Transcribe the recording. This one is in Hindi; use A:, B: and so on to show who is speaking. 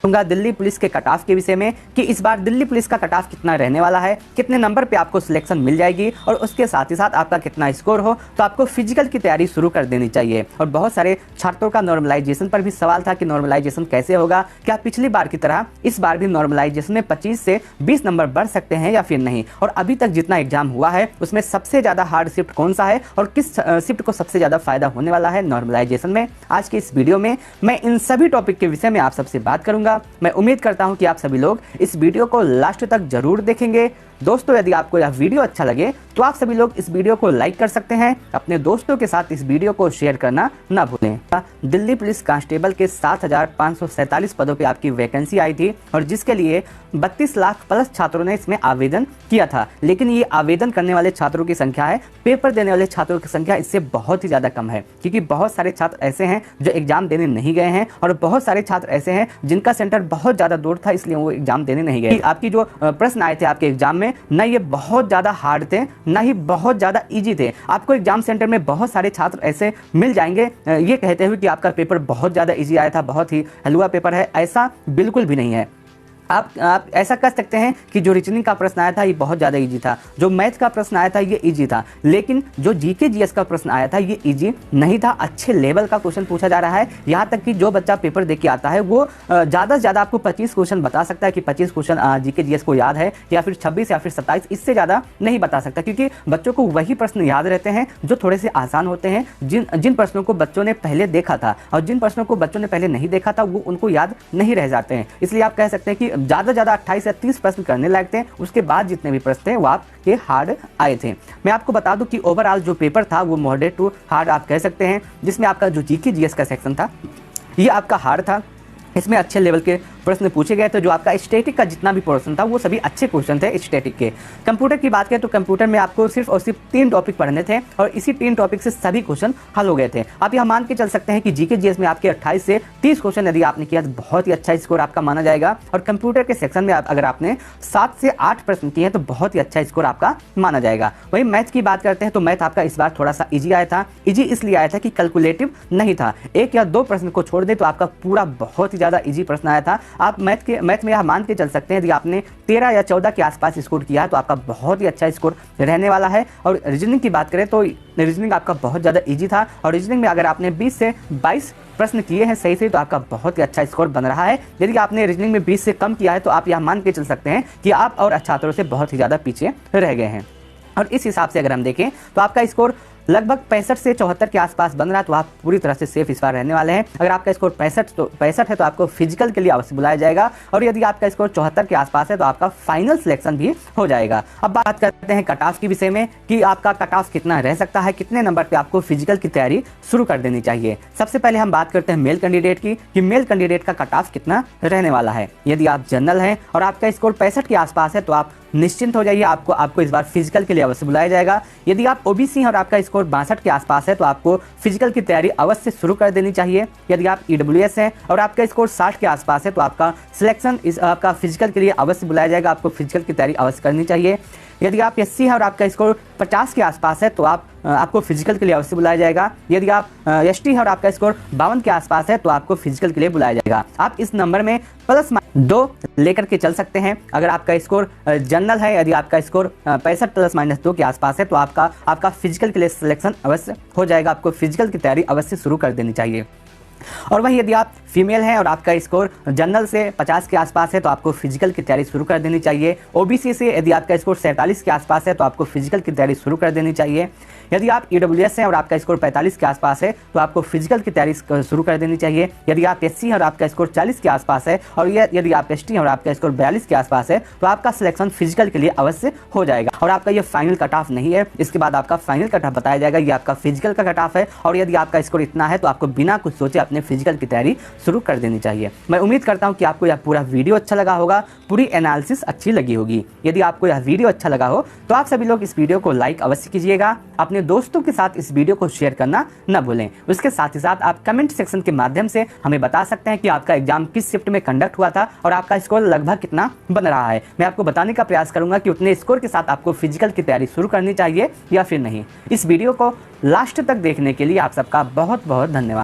A: दिल्ली पुलिस के कट ऑफ के विषय में कि इस बार दिल्ली पुलिस का कट ऑफ कितना रहने वाला है, कितने नंबर पे आपको सिलेक्शन मिल जाएगी और उसके साथ ही साथ आपका कितना स्कोर हो तो आपको फिजिकल की तैयारी शुरू कर देनी चाहिए। और बहुत सारे छात्रों का नॉर्मलाइजेशन पर भी सवाल था कि नॉर्मलाइजेशन कैसे होगा, क्या पिछली बार की तरह इस बार भी नॉर्मलाइजेशन में 25 से 20 नंबर बढ़ सकते हैं या फिर नहीं, और अभी तक जितना एग्जाम हुआ है उसमें सबसे ज़्यादा हार्ड शिफ्ट कौन सा है और किस शिफ्ट को सबसे ज़्यादा फायदा होने वाला है नॉर्मलाइजेशन में। आज के इस वीडियो में मैं इन सभी टॉपिक के विषय में आप सबसे बात करूंगा। मैं उम्मीद करता हूं कि आप सभी लोग इस वीडियो को लास्ट तक जरूर देखेंगे। दोस्तों, यदि आपको यह वीडियो अच्छा लगे तो आप सभी लोग इस वीडियो को लाइक कर सकते हैं, अपने दोस्तों के साथ इस वीडियो को शेयर करना ना भूलें। दिल्ली पुलिस कांस्टेबल के 7,547 पदों पे आपकी वैकेंसी आई थी और जिसके लिए 32 लाख प्लस छात्रों ने इसमें आवेदन किया था। लेकिन ये आवेदन करने वाले छात्रों की संख्या है, पेपर देने वाले छात्रों की संख्या इससे बहुत ही ज़्यादा कम है, क्योंकि बहुत सारे छात्र ऐसे हैं जो एग्जाम देने नहीं गए हैं और बहुत सारे छात्र ऐसे हैं जिनका सेंटर बहुत ज़्यादा दूर था, इसलिए वो एग्जाम देने नहीं गए। आपकी जो प्रश्न आए थे आपके एग्जाम में, ना ये बहुत ज़्यादा हार्ड थे ना ही बहुत ज़्यादा इजी थे। आपको एग्जाम सेंटर में बहुत सारे छात्र ऐसे मिल जाएंगे ये कहते हुए कि आपका पेपर बहुत ज़्यादा इजी आया था, बहुत ही हलवा पेपर है, ऐसा बिल्कुल भी नहीं है। आप ऐसा कर सकते हैं कि जो रीजनिंग का प्रश्न आया था ये बहुत ज़्यादा इजी था, जो मैथ का प्रश्न आया था ये इजी था, लेकिन जो जीके जीएस का प्रश्न आया था ये इजी नहीं था। अच्छे लेवल का क्वेश्चन पूछा जा रहा है, यहाँ तक कि जो बच्चा पेपर दे के आता है वो ज़्यादा से ज़्यादा आपको 25 क्वेश्चन बता सकता है कि 25 क्वेश्चन जीके जीएस को याद है, या फिर 26 या फिर 27, इससे ज़्यादा नहीं बता सकता, क्योंकि बच्चों को वही प्रश्न याद रहते हैं जो थोड़े से आसान होते हैं, जिन प्रश्नों को बच्चों ने पहले देखा था, और जिन प्रश्नों को बच्चों ने पहले नहीं देखा था वो उनको याद नहीं रह जाते हैं। इसलिए आप कह सकते हैं कि ज़्यादा से ज़्यादा 28 या 30 प्रश्न करने लायक थे, उसके बाद जितने भी प्रश्न थे वो आपके हार्ड आए थे। मैं आपको बता दूं कि ओवरऑल जो पेपर था वो मॉडरेट टू हार्ड आप कह सकते हैं, जिसमें आपका जो जीके जीएस का सेक्शन था ये आपका हार्ड था। इसमें अच्छे लेवल के प्रश्न पूछे गए थे। जो आपका स्टैटिक का जितना भी पोर्शन था वो सभी अच्छे क्वेश्चन थे स्टैटिक के। कंप्यूटर की बात करें तो कंप्यूटर में आपको सिर्फ और सिर्फ 3 टॉपिक पढ़ने थे और इसी 3 टॉपिक से सभी क्वेश्चन हल हो गए थे। आप यह मान के चल सकते हैं कि जीके जीएस में आपके 28 से 30 क्वेश्चन यदि आपने किया तो बहुत ही अच्छा स्कोर आपका माना जाएगा, और कंप्यूटर के सेक्शन में अगर आपने 7 से 8 प्रश्न किए हैं तो बहुत ही अच्छा स्कोर आपका माना जाएगा। वहीं मैथ की बात करते हैं तो मैथ आपका इस बार थोड़ा सा ईजी आया था। ईजी इसलिए आया था कि कैलकुलेटिव नहीं था, 1 या 2 प्रश्न को छोड़ दे तो आपका पूरा बहुत ही ज़्यादा ईजी प्रश्न आया था। आप मैथ में यह मान के चल सकते हैं यदि आपने 13 या 14 के आसपास स्कोर किया तो आपका बहुत ही अच्छा स्कोर रहने वाला है। और रीजनिंग की बात करें तो रीजनिंग आपका बहुत ज़्यादा इजी था, और रीजनिंग में अगर आपने 20 से 22 प्रश्न किए हैं सही से तो आपका बहुत ही अच्छा स्कोर बन रहा है। यदि आपने रीजनिंग में 20 से कम किया है तो आप यह मान के चल सकते हैं कि आप और छात्रों से बहुत ही ज़्यादा पीछे रह गए हैं। और इस हिसाब से अगर हम देखें तो आपका स्कोर लगभग 65 से 74 के आसपास बन रहा है, तो आप पूरी तरह से सेफ इस बार रहने वाले हैं। अगर आपका स्कोर 65 है तो आपको फिजिकल के लिए अवश्य बुलाया जाएगा, और यदि आपका स्कोर 74 के आसपास है तो आपका फाइनल सिलेक्शन भी हो जाएगा। अब बात करते हैं कट ऑफ के विषय में कि आपका कट ऑफ कितना रह सकता है, कितने नंबर पे आपको फिजिकल की तैयारी शुरू कर देनी चाहिए। सबसे पहले हम बात करते हैं मेल कैंडिडेट की कि मेल कैंडिडेट का कट ऑफ कितना रहने वाला है। यदि आप जनरल हैं और आपका स्कोर 65 के आसपास है तो आप निश्चिंत हो जाइए, आपको इस बार फिजिकल के लिए अवश्य बुलाया जाएगा। यदि आप ओबीसी हैं और आपका स्कोर 62 के आसपास है तो आपको फिजिकल की तैयारी अवश्य शुरू कर देनी चाहिए। यदि आप ईडब्ल्यूएस हैं और आपका स्कोर 60 के आसपास है तो आपका सिलेक्शन आपका फिजिकल के लिए अवश्य बुलाया जाएगा, आपको फिजिकल की तैयारी अवश्य करनी चाहिए। यदि आप एससी हैं और आपका स्कोर 50 के आसपास है तो आपको फिजिकल के लिए अवश्य बुलाया जाएगा। यदि आप एसटी हैं और आपका स्कोर 52 के आसपास है तो आपको फिजिकल के लिए बुलाया जाएगा। आप इस नंबर में +2 लेकर के चल सकते हैं। अगर आपका स्कोर जनरल है, यदि आपका स्कोर 65 +-2 के आसपास है तो आपका फिजिकल के लिए सिलेक्शन अवश्य हो जाएगा, आपको फिजिकल की तैयारी अवश्य शुरू कर देनी चाहिए। और वहीं यदि आप फीमेल हैं और आपका स्कोर जनरल से 50 के आसपास है तो आपको फिजिकल की तैयारी शुरू कर देनी चाहिए। ओबीसी से यदि आपका स्कोर 47 के आसपास है तो आपको फिजिकल की तैयारी शुरू कर देनी चाहिए। यदि आप ईडब्ल्यूएस हैं और आपका स्कोर 45 के आसपास है तो आपको फिजिकल की तैयारी शुरू कर देनी चाहिए। यदि आप एससी हैं और आपका स्कोर 40 के आसपास है, और यदि आप एसटी हैं और आपका स्कोर 42 के आसपास है तो आपका सिलेक्शन फिजिकल के लिए अवश्य हो जाएगा। और आपका ये फाइनल कट ऑफ नहीं है, इसके बाद आपका फाइनल कट ऑफ बताया जाएगा। ये आपका फिजिकल का कट ऑफ है, और यदि आपका स्कोर इतना है तो आपको बिना कुछ सोचे अपने फिजिकल की तैयारी शुरू कर देनी चाहिए। मैं उम्मीद करता हूं कि आपको यह पूरा वीडियो अच्छा लगा होगा, पूरी एनालिसिस अच्छी लगी होगी। यदि आपको यह वीडियो अच्छा लगा हो तो आप सभी लोग इस वीडियो को लाइक अवश्य कीजिएगा, अपने दोस्तों के साथ इस वीडियो को शेयर करना न भूलें। उसके साथ ही साथ आप कमेंट सेक्शन के माध्यम से हमें बता सकते हैं कि आपका एग्जाम किस शिफ्ट में कंडक्ट हुआ था और आपका स्कोर लगभग कितना बन रहा है। मैं आपको बताने का प्रयास करूंगा कि उतने स्कोर के साथ आपको फिजिकल की तैयारी शुरू करनी चाहिए या फिर नहीं। इस वीडियो को लास्ट तक देखने के लिए आप सबका बहुत बहुत धन्यवाद।